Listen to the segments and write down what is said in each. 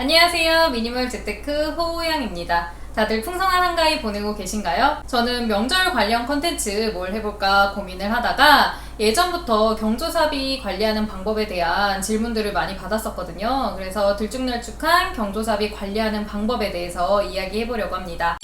안녕하세요. 미니멀 재테크 호우양입니다. 다들 풍성한 한가위 보내고 계신가요? 저는 명절 관련 컨텐츠 뭘 해볼까 고민을 하다가 예전부터 경조사비 관리하는 방법에 대한 질문들을 많이 받았었거든요. 그래서 들쭉날쭉한 경조사비 관리하는 방법에 대해서 이야기해보려고 합니다.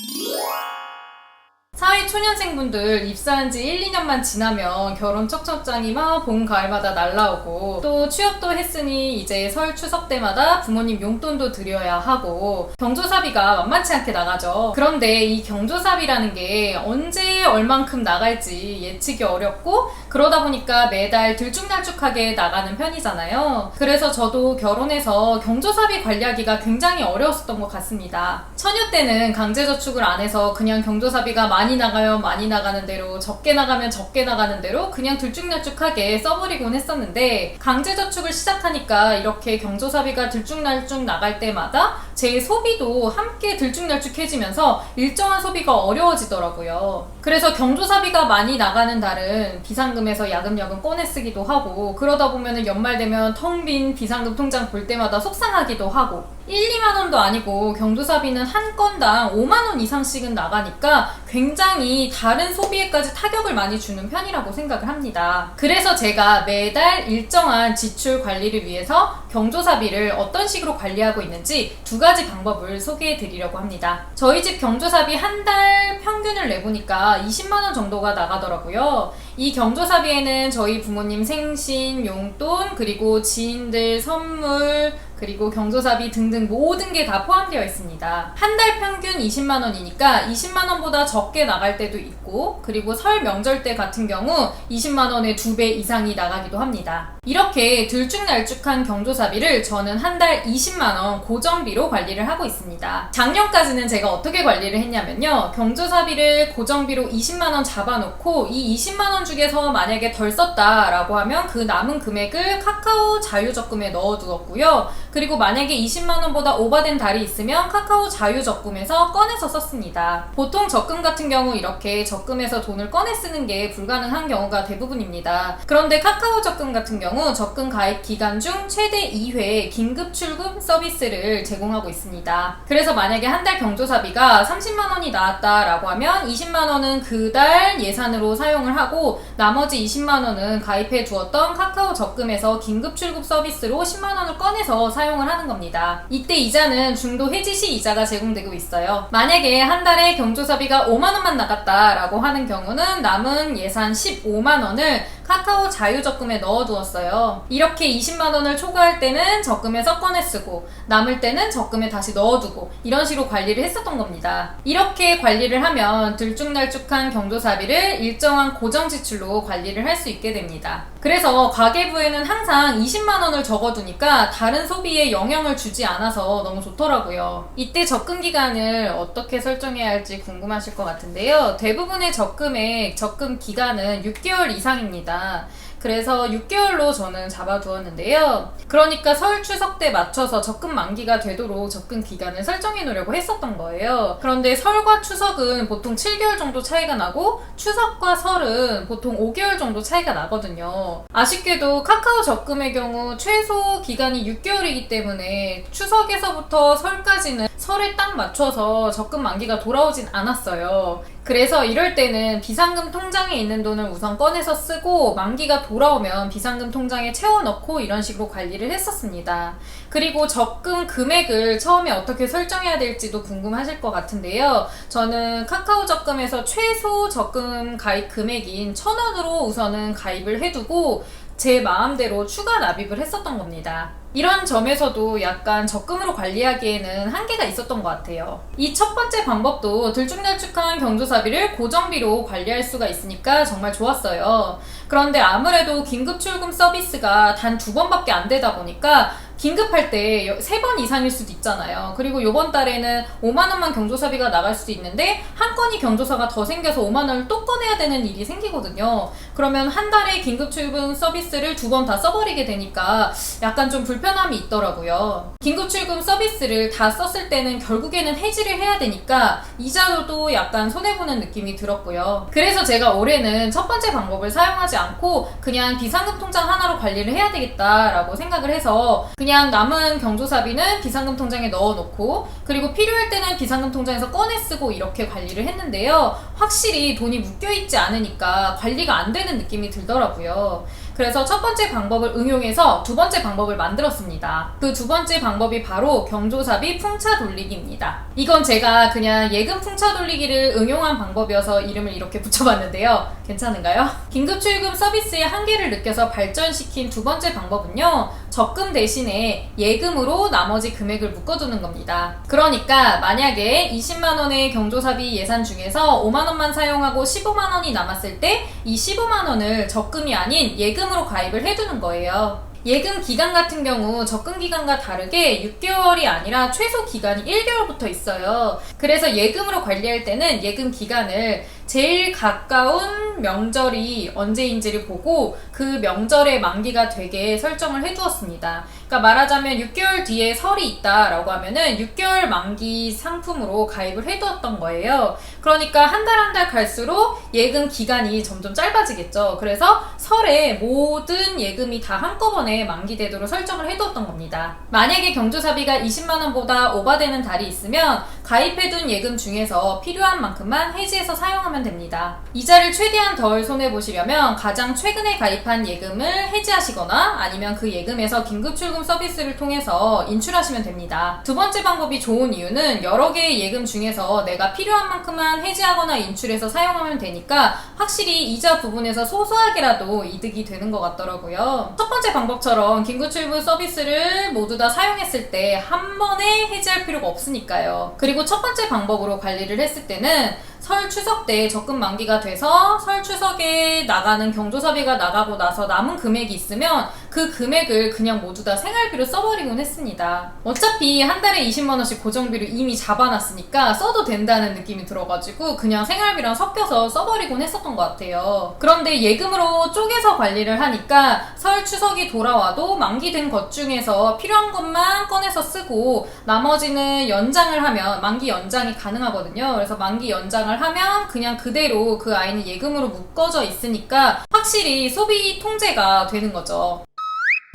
사회 초년생분들 입사한 지 1, 2년만 지나면 결혼 척척장이 막 봄, 가을마다 날라오고 또 취업도 했으니 이제 설, 추석 때마다 부모님 용돈도 드려야 하고 경조사비가 만만치 않게 나가죠. 그런데 이 경조사비라는 게 언제 얼만큼 나갈지 예측이 어렵고 그러다 보니까 매달 들쭉날쭉하게 나가는 편이잖아요. 그래서 저도 결혼해서 경조사비 관리하기가 굉장히 어려웠었던 것 같습니다. 처녀 때는 강제저축을 안 해서 그냥 경조사비가 많이 나가면 많이 나가는 대로, 적게 나가면 적게 나가는 대로 그냥 들쭉날쭉하게 써버리곤 했었는데 강제저축을 시작하니까 이렇게 경조사비가 들쭉날쭉 나갈 때마다 제 소비도 함께 들쭉날쭉해지면서 일정한 소비가 어려워지더라고요. 그래서 경조사비가 많이 나가는 달은 비상금에서 야금야금 꺼내 쓰기도 하고 그러다 보면은 연말 되면 텅 빈 비상금 통장 볼 때마다 속상하기도 하고 1, 2만 원도 아니고 경조사비는 한 건당 5만 원 이상씩은 나가니까 굉장히 다른 소비에까지 타격을 많이 주는 편이라고 생각을 합니다. 그래서 제가 매달 일정한 지출 관리를 위해서 경조사비를 어떤 식으로 관리하고 있는지 두 가지 방법을 소개해 드리려고 합니다. 저희 집 경조사비 한 달 평균을 내보니까 20만 원 정도가 나가더라고요. 이 경조사비에는 저희 부모님 생신, 용돈, 그리고 지인들 선물, 그리고 경조사비 등등 모든 게 다 포함되어 있습니다. 한 달 평균 20만 원이니까 20만 원보다 적게 나갈 때도 있고 그리고 설 명절 때 같은 경우 20만 원의 2배 이상이 나가기도 합니다. 이렇게 들쭉날쭉한 경조사비를 저는 한 달 20만 원 고정비로 관리를 하고 있습니다. 작년까지는 제가 어떻게 관리를 했냐면요. 경조사비를 고정비로 20만 원 잡아놓고 이 20만 원 중에서 만약에 덜 썼다라고 하면 그 남은 금액을 카카오 자유적금에 넣어두었고요. 그리고 만약에 20만 원보다 오버된 달이 있으면 카카오 자유적금에서 꺼내서 썼습니다. 보통 적금 같은 경우 이렇게 적금에서 돈을 꺼내 쓰는 게 불가능한 경우가 대부분입니다. 그런데 카카오 적금 같은 경우 적금 가입 기간 중 최대 2회 긴급 출금 서비스를 제공하고 있습니다. 그래서 만약에 한 달 경조사비가 30만 원이 나왔다라고 하면 20만 원은 그 달 예산으로 사용을 하고 나머지 20만 원은 가입해 두었던 카카오 적금에서 긴급 출금 서비스로 10만 원을 꺼내서 사용을 하는 겁니다. 이때 이자는 중도 해지 시 이자가 제공되고 있어요. 만약에 한 달에 경조사비가 5만 원만 나갔다라고 하는 경우는 남은 예산 15만 원을 카카오 자유적금에 넣어두었어요. 이렇게 20만 원을 초과할 때는 적금에서 꺼내 쓰고 남을 때는 적금에 다시 넣어두고 이런 식으로 관리를 했었던 겁니다. 이렇게 관리를 하면 들쭉날쭉한 경조사비를 일정한 고정 지출로 관리를 할 수 있게 됩니다. 그래서 가계부에는 항상 20만 원을 적어두니까 다른 소비에 영향을 주지 않아서 너무 좋더라고요. 이때 적금 기간을 어떻게 설정해야 할지 궁금하실 것 같은데요. 대부분의 적금 기간은 6개월 이상입니다. 그래서 6개월로 저는 잡아두었는데요. 그러니까 설 추석 때 맞춰서 적금 만기가 되도록 적금 기간을 설정해 놓으려고 했었던 거예요. 그런데 설과 추석은 보통 7개월 정도 차이가 나고 추석과 설은 보통 5개월 정도 차이가 나거든요. 아쉽게도 카카오 적금의 경우 최소 기간이 6개월이기 때문에 추석에서부터 설까지는 설에 딱 맞춰서 적금 만기가 돌아오진 않았어요. 그래서 이럴 때는 비상금 통장에 있는 돈을 우선 꺼내서 쓰고 만기가 돌아오면 비상금 통장에 채워넣고 이런 식으로 관리를 했었습니다. 그리고 적금 금액을 처음에 어떻게 설정해야 될지도 궁금하실 것 같은데요. 저는 카카오 적금에서 최소 적금 가입 금액인 1,000원으로 우선은 가입을 해두고 제 마음대로 추가 납입을 했었던 겁니다. 이런 점에서도 약간 적금으로 관리하기에는 한계가 있었던 것 같아요. 이 첫 번째 방법도 들쭉날쭉한 경조사비를 고정비로 관리할 수가 있으니까 정말 좋았어요. 그런데 아무래도 긴급 출금 서비스가 단 2번밖에 안 되다 보니까 긴급할 때 3번 이상일 수도 있잖아요. 그리고 요번 달에는 5만 원만 경조사비가 나갈 수도 있는데 한 건이 경조사가 더 생겨서 5만 원을 또 꺼내야 되는 일이 생기거든요. 그러면 한 달에 긴급 출금 서비스를 2번 다 써버리게 되니까 약간 좀 불편함이 있더라고요. 긴급 출금 서비스를 다 썼을 때는 결국에는 해지를 해야 되니까 이자료도 약간 손해보는 느낌이 들었고요. 그래서 제가 올해는 첫 번째 방법을 사용하지 않고 그냥 비상금 통장 하나로 관리를 해야 되겠다라고 생각을 해서 그냥 남은 경조사비는 비상금 통장에 넣어놓고 그리고 필요할 때는 비상금 통장에서 꺼내 쓰고 이렇게 관리를 했는데요. 확실히 돈이 묶여있지 않으니까 관리가 안 되는 느낌이 들더라고요. 그래서 첫 번째 방법을 응용해서 두 번째 방법을 만들었습니다. 그 두 번째 방법이 바로 경조사비 풍차 돌리기입니다. 이건 제가 그냥 예금 풍차 돌리기를 응용한 방법이어서 이름을 이렇게 붙여봤는데요. 괜찮은가요? 긴급 출금 서비스의 한계를 느껴서 발전시킨 두 번째 방법은요. 적금 대신에 예금으로 나머지 금액을 묶어두는 겁니다. 그러니까 만약에 20만원의 경조사비 예산 중에서 5만원만 사용하고 15만원이 남았을 때 이 15만원을 적금이 아닌 예금으로 가입을 해두는 거예요. 예금 기간 같은 경우 적금 기간과 다르게 6개월이 아니라 최소 기간이 1개월부터 있어요. 그래서 예금으로 관리할 때는 예금 기간을 제일 가까운 명절이 언제인지를 보고 그 명절의 만기가 되게 설정을 해두었습니다. 그러니까 말하자면 6개월 뒤에 설이 있다라고 하면은 6개월 만기 상품으로 가입을 해두었던 거예요. 그러니까 한 달 한 달 갈수록 예금 기간이 점점 짧아지겠죠. 그래서 설에 모든 예금이 다 한꺼번에 만기되도록 설정을 해두었던 겁니다. 만약에 경조사비가 20만원보다 오바되는 달이 있으면 가입해둔 예금 중에서 필요한 만큼만 해지해서 사용하면 됩니다. 이자를 최대한 덜 손해보시려면 가장 최근에 가입한 예금을 해지하시거나 아니면 그 예금에서 긴급출금 서비스를 통해서 인출하시면 됩니다. 두 번째 방법이 좋은 이유는 여러 개의 예금 중에서 내가 필요한 만큼만 해지하거나 인출해서 사용하면 되니까 확실히 이자 부분에서 소소하게라도 이득이 되는 것 같더라고요. 첫 번째 방법처럼 긴급출금 서비스를 모두 다 사용했을 때 한 번에 해지할 필요가 없으니까요. 그리고 첫 번째 방법으로 관리를 했을 때는 설 추석 때 적금 만기가 돼서 설 추석에 나가는 경조사비가 나가고 나서 남은 금액이 있으면 그 금액을 그냥 모두 다 생활비로 써버리곤 했습니다. 어차피 한 달에 20만원씩 고정비로 이미 잡아놨으니까 써도 된다는 느낌이 들어가지고 그냥 생활비랑 섞여서 써버리곤 했었던 것 같아요. 그런데 예금으로 쪼개서 관리를 하니까 설 추석이 돌아와도 만기된 것 중에서 필요한 것만 꺼내서 쓰고 나머지는 연장을 하면 만기 연장이 가능하거든요. 그래서 만기 연장을 하면 그냥 그대로 그 아이는 예금으로 묶어져 있으니까 확실히 소비 통제가 되는 거죠.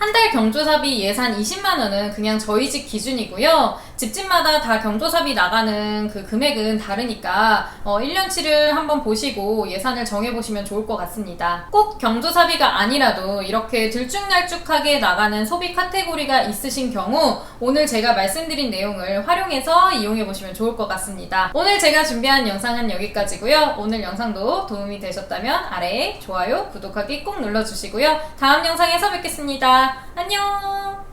한 달 경조사비 예산 20만원은 그냥 저희 집 기준이고요. 집집마다 다 경조사비 나가는 그 금액은 다르니까 1년치를 한번 보시고 예산을 정해보시면 좋을 것 같습니다. 꼭 경조사비가 아니라도 이렇게 들쭉날쭉하게 나가는 소비 카테고리가 있으신 경우 오늘 제가 말씀드린 내용을 활용해서 이용해보시면 좋을 것 같습니다. 오늘 제가 준비한 영상은 여기까지고요. 오늘 영상도 도움이 되셨다면 아래에 좋아요, 구독하기 꼭 눌러주시고요. 다음 영상에서 뵙겠습니다. 안녕!